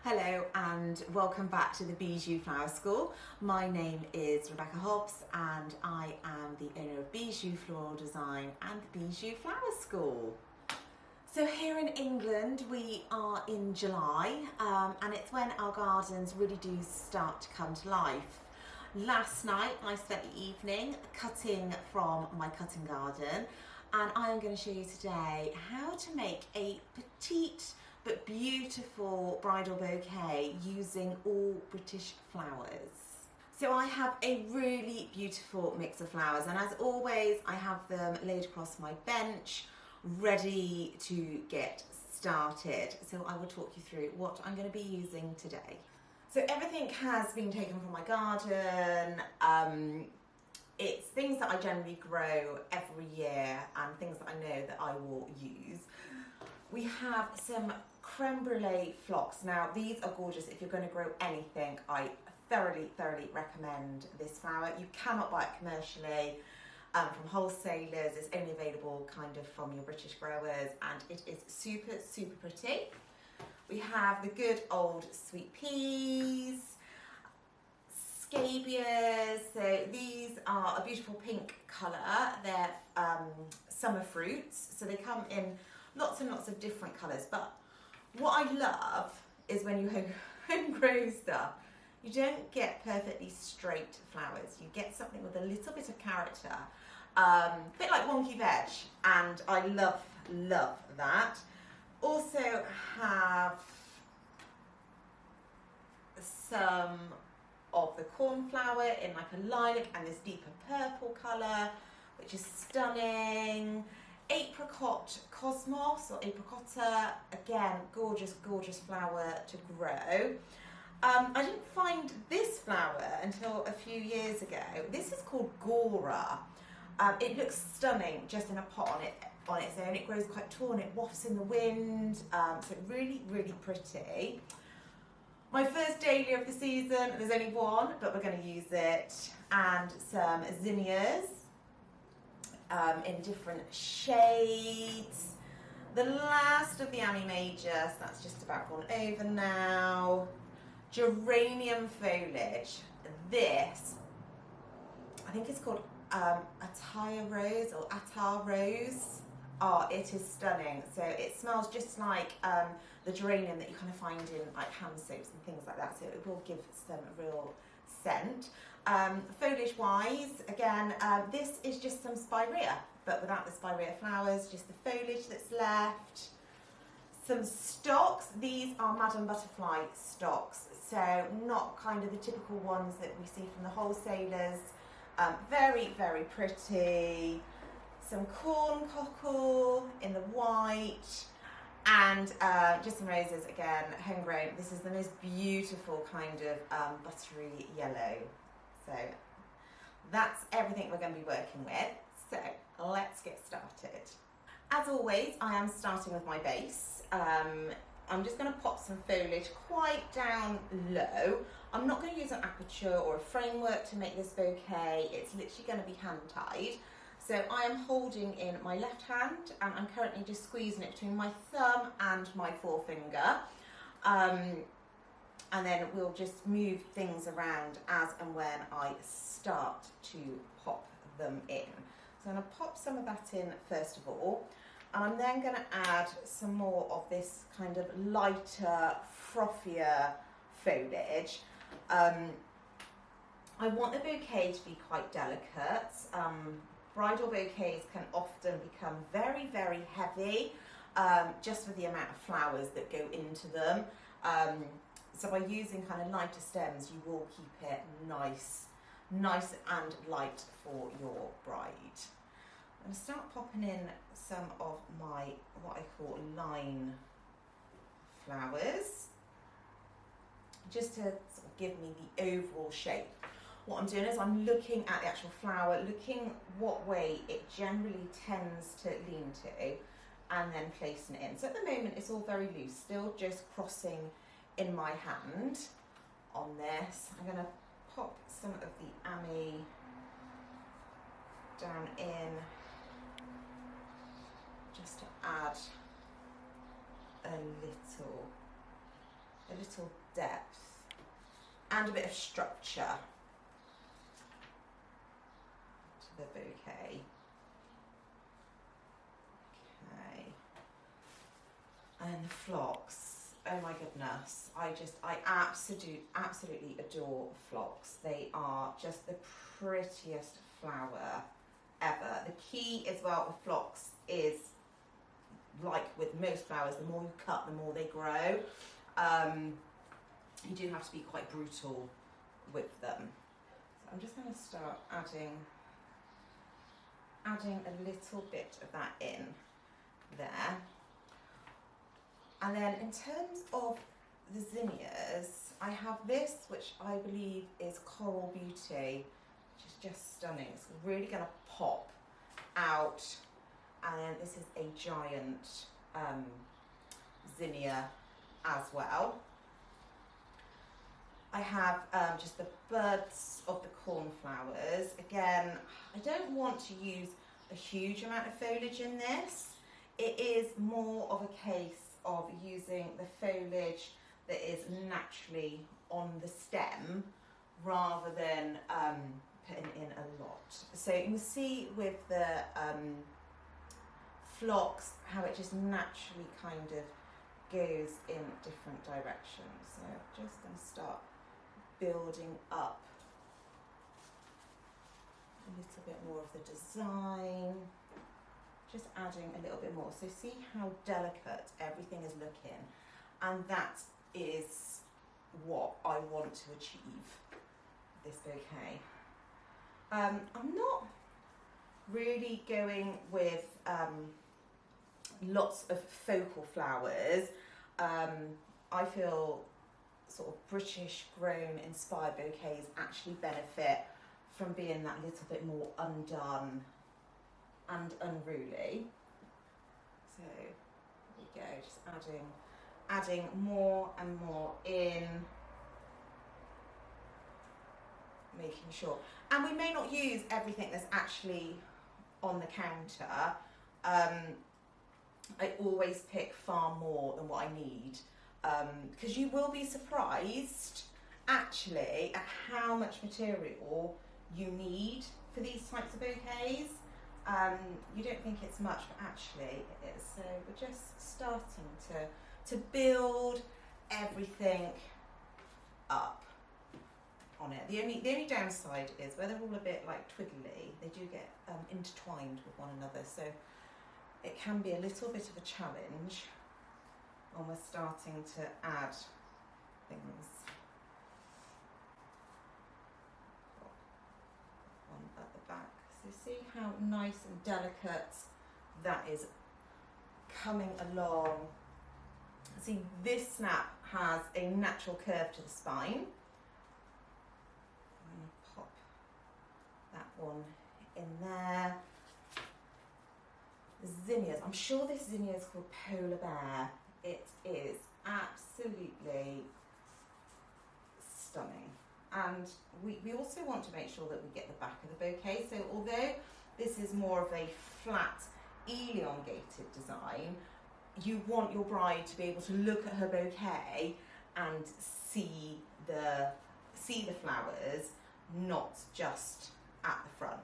Hello and welcome back to the Bijou Flower School. My name is Rebecca Hobbs and I am the owner of Bijou Floral Design and the Bijou Flower School. So here in England we are in July and it's when our gardens really do start to come to life. Last night I spent the evening cutting from my cutting garden and I am going to show you today how to make a petite but beautiful bridal bouquet using all British flowers. So I have a really beautiful mix of flowers, and as always I have them laid across my bench ready to get started. So I will talk you through what I'm going to be using today. So everything has been taken from my garden. It's things that I generally grow every year and things that I know that I will use. We have some Creme brûlée phlox. Now these are gorgeous. If you're going to grow anything, I thoroughly recommend this flower. You cannot buy it commercially from wholesalers. It's only available kind of from your British growers and it is super pretty. We have the good old Sweetpeas, scabias. So these are a beautiful pink colour. They're summer fruits, so they come in lots and lots of different colours, but what I love is when you home grow stuff, you don't get perfectly straight flowers. You get something with a little bit of character, a bit like wonky veg, and I love that. Also have some of the cornflower in like a lilac and this deeper purple colour, which is stunning. Apricot cosmos or apricotta, again gorgeous flower to grow. I didn't find this flower until a few years ago. This is called Gaura. It looks stunning just in a pot on its own. It grows quite tall and it wafts in the wind, so really pretty. My first Dahlia of the season, there's only one but we're going to use it, and some Zinnias in different shades. The last of the Ammi major, so that's just about gone over now. Geranium foliage. This, I think it's called attire rose or attar rose. Oh, it is stunning. So it smells just like the geranium that you kind of find in like hand soaps and things like that. So it will give some real scent. Foliage wise, again, this is just some spirea, but without the spirea flowers, just the foliage that's left. Some stocks. These are Madam Butterfly stocks, so not kind of the typical ones that we see from the wholesalers. Very pretty. Some corn cockle in the white, and just some roses, again homegrown. This is the most beautiful kind of buttery yellow. So that's everything we're going to be working with. So let's get started. As always, I am starting with my base. I'm just going to pop some foliage quite down low. I'm not going to use an aperture or a framework to make this bouquet. It's literally going to be hand tied. So I am holding in my left hand and I'm currently just squeezing it between my thumb and my forefinger. And then we'll just move things around as and when I start to pop them in. So I'm going to pop some of that in first of all, and I'm then going to add some more of this kind of lighter, frothier foliage. I want the bouquet to be quite delicate. Bridal bouquets can often become very heavy, just with the amount of flowers that go into them. So by using kind of lighter stems, you will keep it nice and light for your bride. I'm going to start popping in some of my, what I call line flowers, just to sort of give me the overall shape. What I'm doing is I'm looking at the actual flower, looking what way it generally tends to lean to, and then placing it in. So at the moment it's all very loose, still just crossing in my hand on this. I'm going to pop some of the Ammi down in just to add a little a little depth and a bit of structure to the bouquet. Okay. And the phlox. Oh my goodness, I absolutely adore phlox. They are just the prettiest flower ever. The key as well with phlox is, like with most flowers, the more you cut, the more they grow. You do have to be quite brutal with them. So I'm just going to start adding a little bit of that in there. And then in terms of the zinnias, I have this, which I believe is Coral Beauty, which is just stunning. It's really going to pop out. And then this is a giant zinnia as well. I have just the buds of the cornflowers. Again, I don't want to use a huge amount of foliage in this. It is more of a case of using the foliage that is naturally on the stem rather than putting in a lot. So you can see with the phlox how it just naturally kind of goes in different directions. So I'm just going to start building up a little bit more of the design. Just adding a little bit more. So see how delicate everything is looking, and that is what I want to achieve with this bouquet. I'm not really going with lots of focal flowers. I feel sort of British grown inspired bouquets actually benefit from being that little bit more undone and unruly. So there we go, just adding more and more in, making sure. And we may not use everything that's actually on the counter. I always pick far more than what I need, because you will be surprised actually at how much material you need for these types of bouquets. You don't think it's much, but actually it is. So we're just starting to build everything up on it. The only downside is where they're all a bit like twiddly, they do get intertwined with one another. So it can be a little bit of a challenge when we're starting to add things. One at the back. So see how nice and delicate that is coming along. See, this snap has a natural curve to the spine. I'm going to pop that one in there. The zinnias, I'm sure this zinnia is called Polar Bear. It is absolutely stunning. And we also want to make sure that we get the back of the bouquet. So although this is more of a flat, elongated design, you want your bride to be able to look at her bouquet and see the flowers, not just at the front.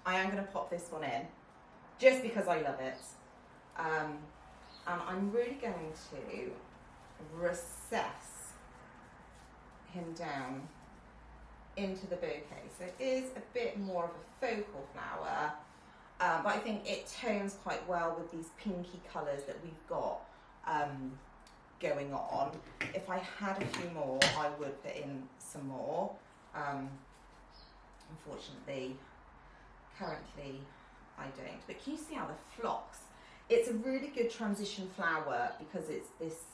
I am going to pop this one in just because I love it, and I'm really going to recess him down into the bouquet. So it is a bit more of a focal flower, but I think it tones quite well with these pinky colours that we've got going on. If I had a few more, I would put in some more. Unfortunately, currently I don't. But can you see how the phlox, it's a really good transition flower because it's this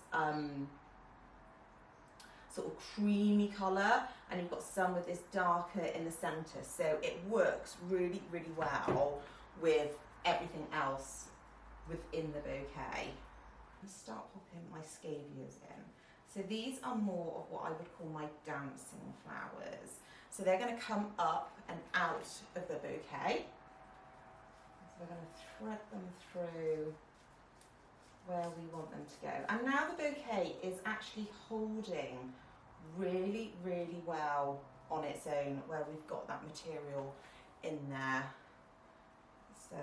sort of creamy colour, and you've got some with this darker in the centre, so it works really, really well with everything else within the bouquet. I'll start popping my scabias in. So these are more of what I would call my dancing flowers. So they're going to come up and out of the bouquet. So we're going to thread them through where we want them to go. And now the bouquet is actually holding really, really well on its own where we've got that material in there. So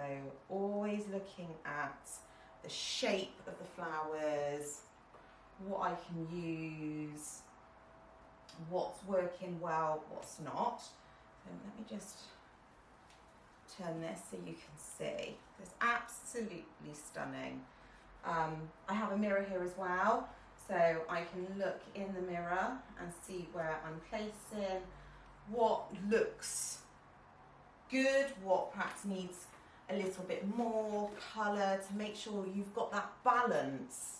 always looking at the shape of the flowers, what I can use, what's working well, what's not. So let me just turn this so you can see. It's absolutely stunning. I have a mirror here as well, so I can look in the mirror and see where I'm placing, what looks good, what perhaps needs a little bit more colour to make sure you've got that balance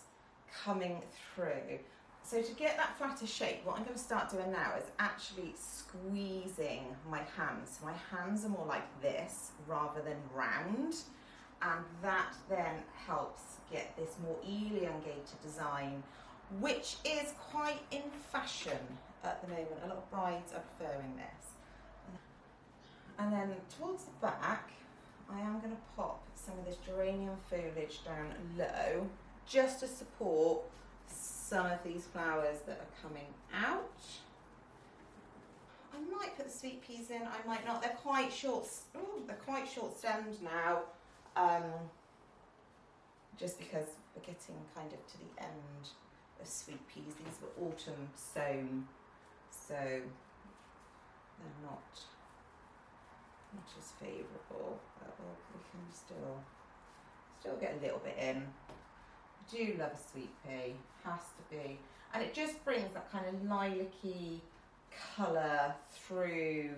coming through. So to get that flatter shape, what I'm going to start doing now is actually squeezing my hands. So my hands are more like this rather than round, and that then helps get this more elongated design, which is quite in fashion at the moment. A lot of brides are preferring this. And then towards the back, I am going to pop some of this geranium foliage down low, just to support some of these flowers that are coming out. I might put the sweet peas in, I might not. They're quite short. Ooh, they're quite short stemmed now, just because we're getting kind of to the end of sweet peas. These were autumn sown, so they're not as favourable, but we can still get a little bit in. I do love a sweet pea, has to be, and it just brings that kind of lilac-y colour through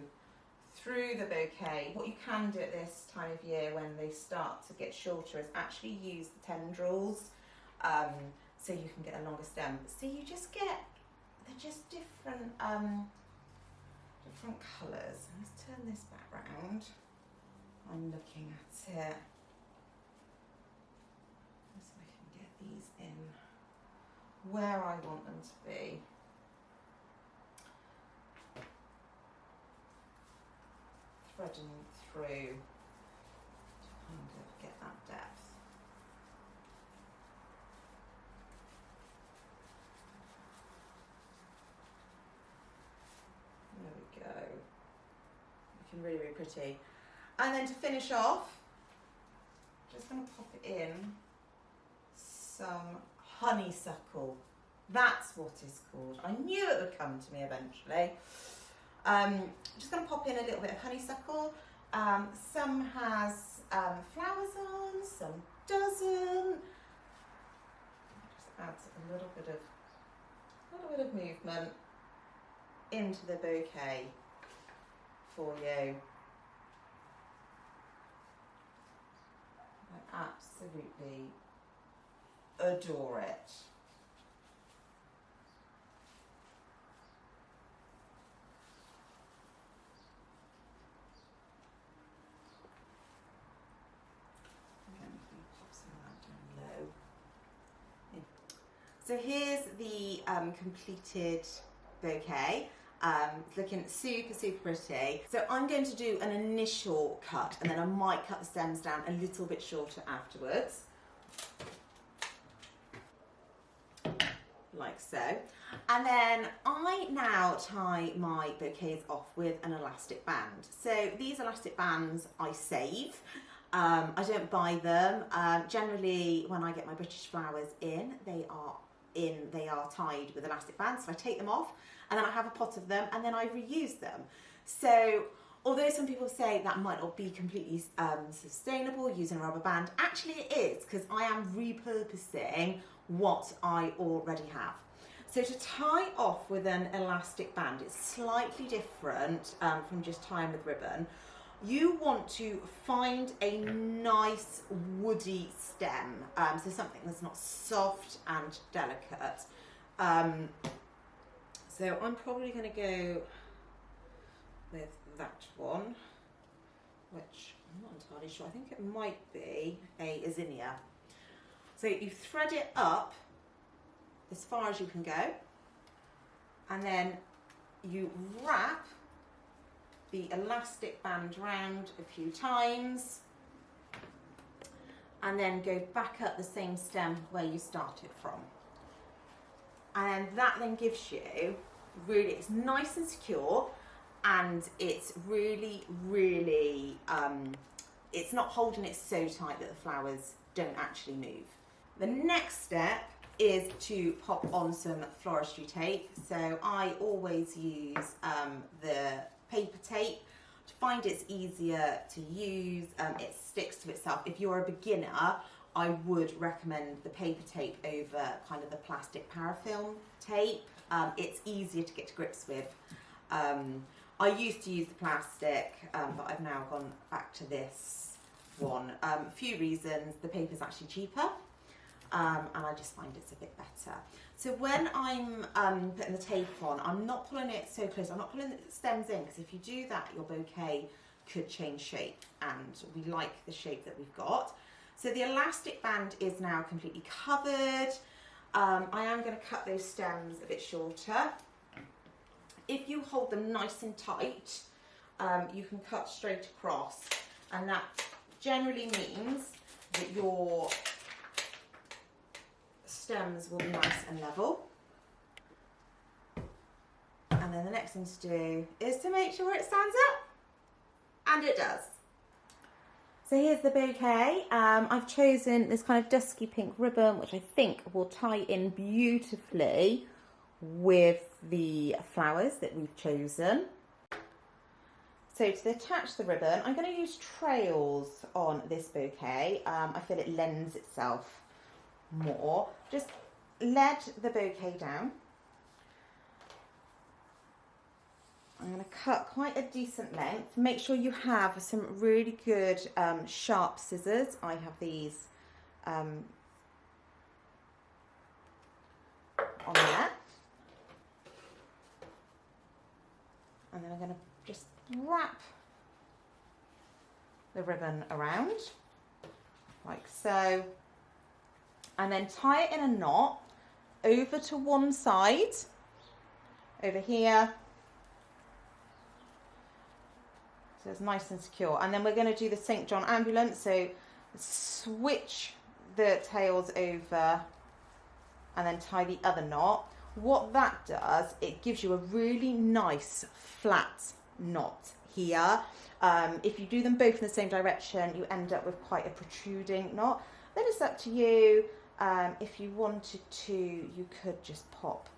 the bouquet. What you can do at this time of year when they start to get shorter is actually use the tendrils, so you can get a longer stem. So you just get, they're just different colours. Let's turn this back round. I'm looking at it. So I can get these in where I want them to be. Threading through to kind of get that depth. There we go. Looking really, really pretty. And then to finish off, just going to pop it in some honeysuckle. That's what it's called. I knew it would come to me eventually. Just going to pop in a little bit of honeysuckle. Some has flowers on, some doesn't. Just adds a little bit of movement into the bouquet for you. I absolutely adore it. So here's the completed bouquet. It's looking super, super pretty. So I'm going to do an initial cut, and then I might cut the stems down a little bit shorter afterwards. Like so. And then I now tie my bouquets off with an elastic band. So these elastic bands I save. I don't buy them. Generally, when I get my British flowers in, they are tied with elastic bands. So I take them off, and then I have a pot of them, and then I reuse them. So although some people say that might not be completely sustainable using a rubber band, actually it is, because I am repurposing what I already have. So to tie off with an elastic band, it's slightly different from just tying with ribbon. You want to find a nice woody stem, so something that's not soft and delicate. So I'm probably going to go with that one, which I'm not entirely sure. I think it might be a Zinnia. So you thread it up as far as you can go, and then you wrap the elastic band round a few times, and then go back up the same stem where you started from. And that then gives you really, it's nice and secure, and it's really, really, it's not holding it so tight that the flowers don't actually move. The next step is to pop on some floristry tape. So I always use the paper tape. To find it's easier to use, it sticks to itself. If you're a beginner, I would recommend the paper tape over kind of the plastic parafilm tape. It's easier to get to grips with. I used to use the plastic, but I've now gone back to this one. A few reasons. The paper's actually cheaper. And I just find it's a bit better. So when I'm putting the tape on, I'm not pulling it so close. I'm not pulling the stems in, because if you do that, your bouquet could change shape, and we like the shape that we've got. So the elastic band is now completely covered. I am going to cut those stems a bit shorter. If you hold them nice and tight, you can cut straight across, and that generally means that your stems will be nice and level. And then the next thing to do is to make sure it stands up, and it does. So here's the bouquet. I've chosen this kind of dusky pink ribbon, which I think will tie in beautifully with the flowers that we've chosen. So to attach the ribbon, I'm going to use trails on this bouquet. I feel it lends itself more. Just let the bouquet down. I'm going to cut quite a decent length. Make sure you have some really good sharp scissors. I have these on there. And then I'm going to just wrap the ribbon around, like so. And then tie it in a knot over to one side, over here. So it's nice and secure. And then we're going to do the St. John ambulance. So switch the tails over and then tie the other knot. What that does, it gives you a really nice flat knot here. If you do them both in the same direction, you end up with quite a protruding knot. Then it's up to you. If you wanted to, you could just pop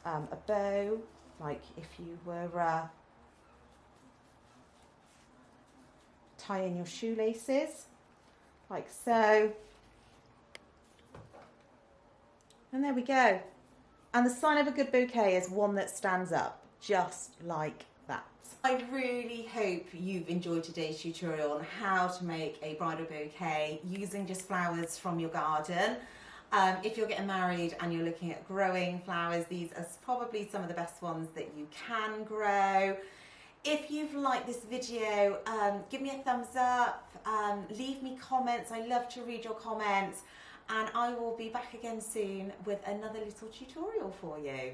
a bow, like if you were tying your shoelaces, like so. And there we go. And the sign of a good bouquet is one that stands up, just like that. I really hope you've enjoyed today's tutorial on how to make a bridal bouquet using just flowers from your garden. If you're getting married and you're looking at growing flowers, these are probably some of the best ones that you can grow. If you've liked this video, give me a thumbs up, leave me comments. I love to read your comments, and I will be back again soon with another little tutorial for you.